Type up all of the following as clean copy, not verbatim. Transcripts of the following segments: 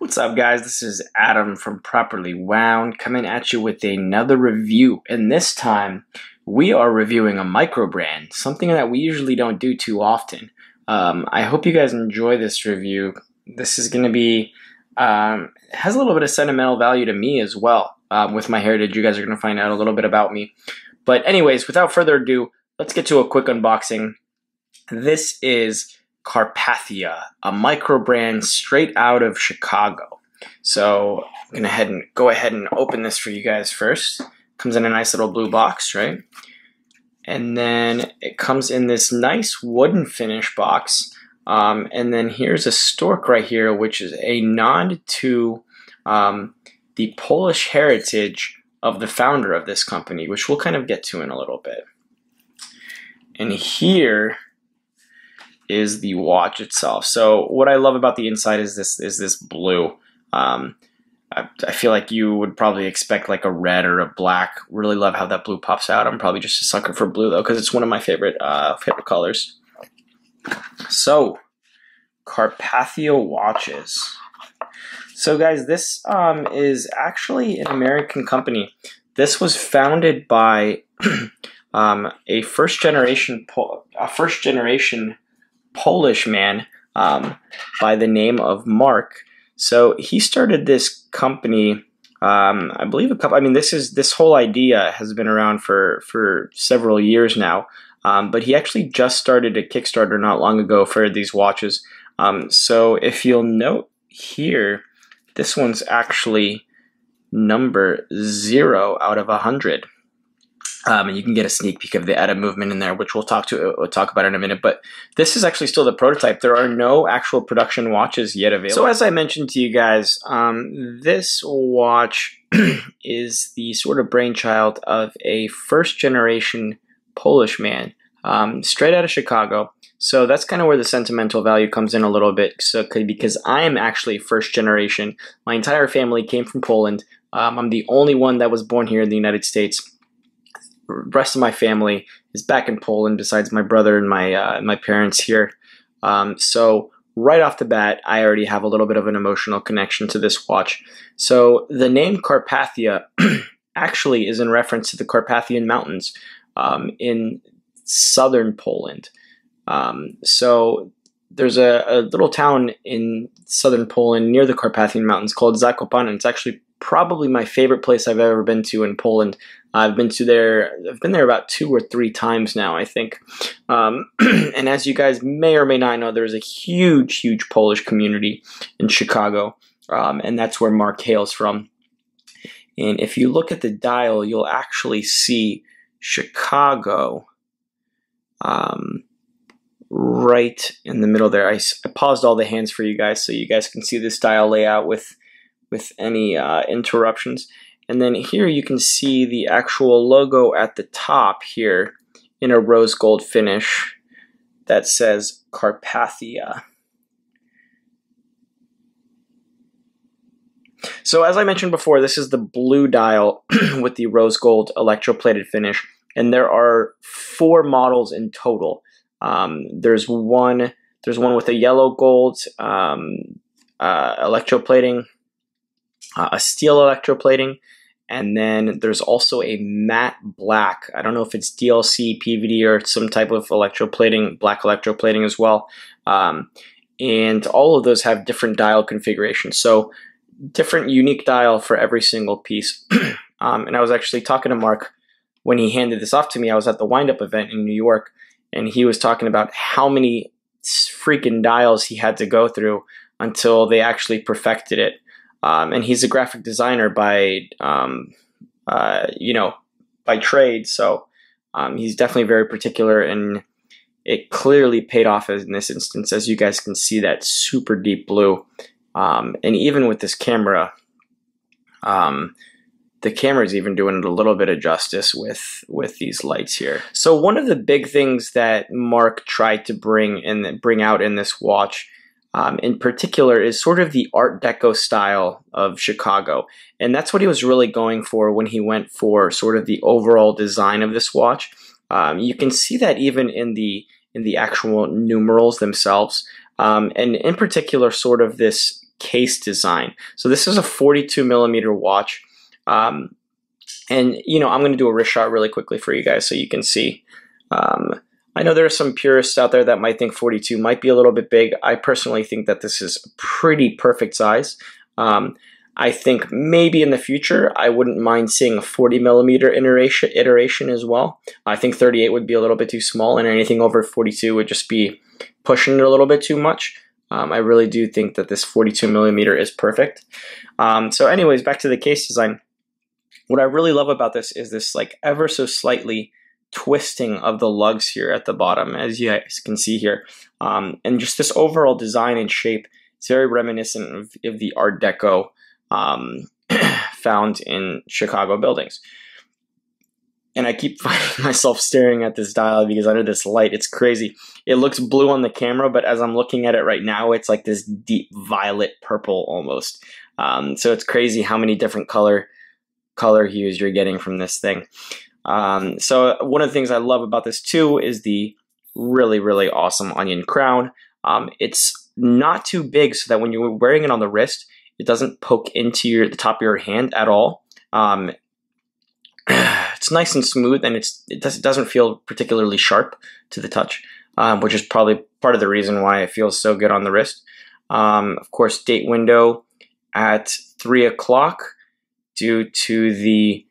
What's up, guys? This is Adam from Properly Wound coming at you with another review, and this time we are reviewing a micro brand, something that we usually don't do too often. I hope you guys enjoy this review. This is going to be has a little bit of sentimental value to me as well. With my heritage, you guys are going to find out a little bit about me. But anyways, without further ado, let's get to a quick unboxing. This is Carpathia, a micro brand straight out of Chicago. So I'm gonna go ahead and open this for you guys first. Comes in a nice little blue box, right? And then it comes in this nice wooden finish box. And then here's a stork right here, which is a nod to the Polish heritage of the founder of this company, which we'll kind of get to in a little bit. And here is the watch itself. So what I love about the inside is this blue. I feel like you would probably expect like a red or a black. Really love how that blue pops out. I'm probably just a sucker for blue though, because it's one of my favorite colors. So Carpathia watches. So guys, this is actually an American company. This was founded by a first generation Polish man by the name of Mark. So he started this company, I believe this whole idea has been around for several years now. But he actually just started a Kickstarter not long ago for these watches. So if you'll note here, this one's actually number 0 out of 100. And you can get a sneak peek of the edit movement in there, which we'll talk about in a minute. But this is actually still the prototype. There are no actual production watches yet available. So as I mentioned to you guys, this watch is the sort of brainchild of a first-generation Polish man, straight out of Chicago. So that's kind of where the sentimental value comes in a little bit. So because I am actually first generation, my entire family came from Poland. I'm the only one that was born here in the United States. The rest of my family is back in Poland, besides my brother and my parents here. So right off the bat, I already have a little bit of an emotional connection to this watch. So the name Carpathia actually is in reference to the Carpathian Mountains in southern Poland. So there's a little town in southern Poland near the Carpathian Mountains called Zakopane. It's actually probably my favorite place I've ever been to in Poland. I've been there about 2 or 3 times now, I think. And as you guys may or may not know, there's a huge Polish community in Chicago, and that's where Mark hails from. And if you look at the dial, you'll actually see Chicago right in the middle there. I paused all the hands for you guys so you guys can see this dial layout with any interruptions. And then here you can see the actual logo at the top here in a rose gold finish that says Carpathia. So as I mentioned before, this is the blue dial with the rose gold electroplated finish, and there are 4 models in total. There's one with a yellow gold electroplating, a steel electroplating, and then there's also a matte black. I don't know if it's DLC, PVD, or some type of electroplating, black electroplating as well. And all of those have different dial configurations. So different unique dial for every single piece. And I was actually talking to Mark when he handed this off to me. I was at the wind-up event in New York, and he was talking about how many freaking dials he had to go through until they actually perfected it. And he's a graphic designer by trade, so he's definitely very particular, and it clearly paid off in this instance, as you guys can see that super deep blue. And even with this camera, the camera is even doing a little bit of justice with these lights here. So one of the big things that Mark tried to bring out in this watch in particular is sort of the Art Deco style of Chicago. And that's what he was really going for when he went for sort of the overall design of this watch. You can see that even in the actual numerals themselves. And in particular, sort of this case design. So this is a 42 millimeter watch. And, you know, I'm going to do a wrist shot really quickly for you guys so you can see. I know there are some purists out there that might think 42 might be a little bit big. I personally think that this is a pretty perfect size. I think maybe in the future, I wouldn't mind seeing a 40 millimeter iteration as well. I think 38 would be a little bit too small, and anything over 42 would just be pushing it a little bit too much. I really do think that this 42 millimeter is perfect. So anyways, back to the case design. What I really love about this is this like ever so slightly twisting of the lugs here at the bottom, as you guys can see here. And just this overall design and shape is very reminiscent of the Art Deco found in Chicago buildings. And I keep finding myself staring at this dial because under this light, it's crazy. It looks blue on the camera, but as I'm looking at it right now, it's like this deep violet purple almost. So it's crazy how many different color hues you're getting from this thing. So one of the things I love about this too is the really, really awesome onion crown. It's not too big so that when you're wearing it on the wrist, it doesn't poke into the top of your hand at all. It's nice and smooth, and it doesn't feel particularly sharp to the touch, which is probably part of the reason why it feels so good on the wrist. Of course, date window at 3 o'clock due to the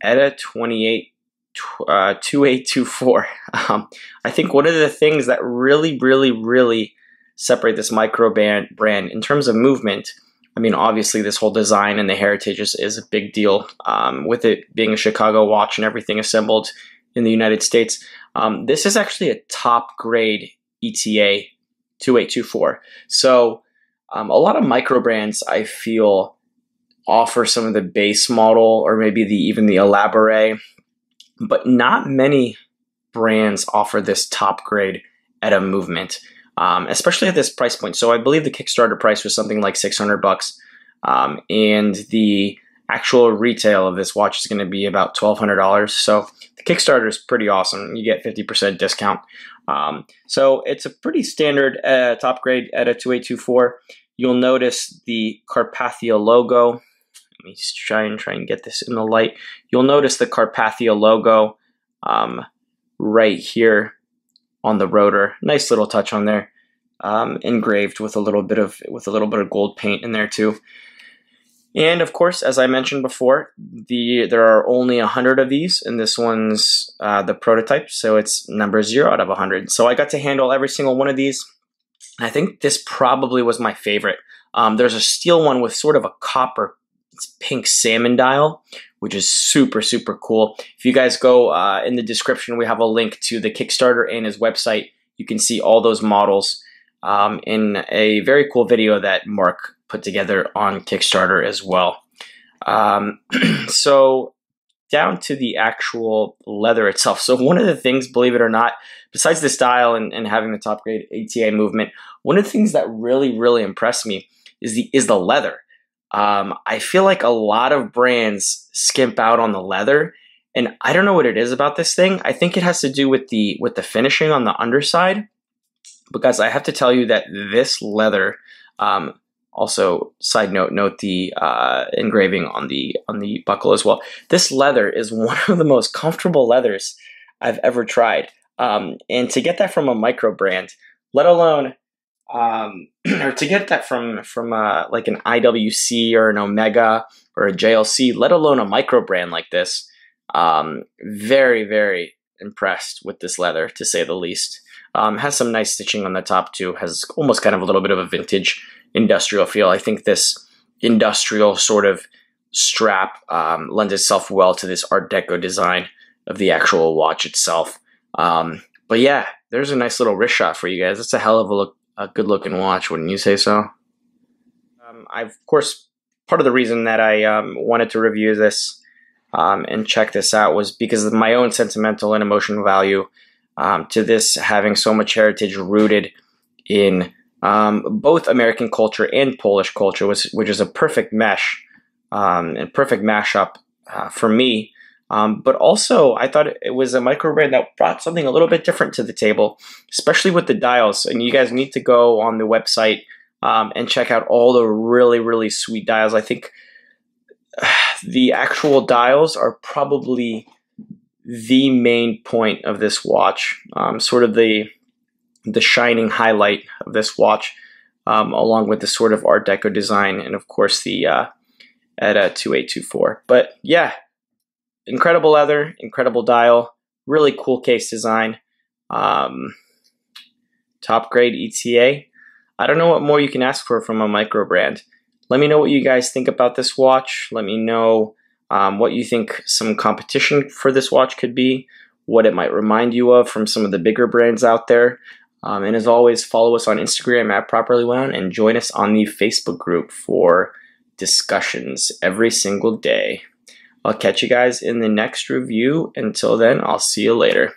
ETA 2824. I think one of the things that really, really, really separate this micro brand in terms of movement, I mean, obviously this whole design and the heritage is a big deal, with it being a Chicago watch and everything assembled in the United States. This is actually a top grade ETA 2824. So a lot of micro brands, I feel, offer some of the base model or maybe even the elaborate, but not many brands offer this top grade ETA movement, especially at this price point. So I believe the Kickstarter price was something like $600, and the actual retail of this watch is going to be about $1,200. So the Kickstarter is pretty awesome. You get 50% discount. So it's a pretty standard top grade ETA 2824. You'll notice the Carpathia logo. Let me try and get this in the light. You'll notice the Carpathia logo right here on the rotor. Nice little touch on there, engraved with a little bit of gold paint in there too. And of course, as I mentioned before, there are only 100 of these, and this one's the prototype, so it's number 0 out of 100. So I got to handle every single one of these. I think this probably was my favorite. There's a steel one with sort of a copper, it's pink salmon dial, which is super, super cool. If you guys go in the description, we have a link to the Kickstarter and his website. You can see all those models in a very cool video that Mark put together on Kickstarter as well. So down to the actual leather itself. So one of the things, believe it or not, besides the style and having the top grade ATA movement, one of the things that really, really impressed me is the leather. I feel like a lot of brands skimp out on the leather, and I don't know what it is about this thing. I think it has to do with the finishing on the underside, because I have to tell you that this leather, also side note the engraving on the buckle as well. This leather is one of the most comfortable leathers I've ever tried, and to get that from a micro brand, let alone or to get that from like an IWC or an Omega or a JLC, let alone a micro brand like this, very, very impressed with this leather, to say the least. Has some nice stitching on the top too, has almost kind of a little bit of a vintage industrial feel. I think this industrial sort of strap lends itself well to this Art Deco design of the actual watch itself. But yeah, there's a nice little wrist shot for you guys. It's a hell of a good looking watch, wouldn't you say so? Of course, part of the reason that I wanted to review this and check this out was because of my own sentimental and emotional value to this having so much heritage rooted in both American culture and Polish culture, which is a perfect mesh and perfect mashup for me. But also, I thought it was a micro brand that brought something a little bit different to the table, especially with the dials. And you guys need to go on the website, and check out all the really, really sweet dials. I think the actual dials are probably the main point of this watch, sort of the shining highlight of this watch, along with the sort of Art Deco design, and of course the ETA 2824. But yeah, incredible leather, incredible dial, really cool case design, top grade ETA. I don't know what more you can ask for from a micro brand. Let me know what you guys think about this watch. Let me know what you think some competition for this watch could be, what it might remind you of from some of the bigger brands out there. And as always, follow us on Instagram at ProperlyWound and join us on the Facebook group for discussions every single day. I'll catch you guys in the next review. Until then, I'll see you later.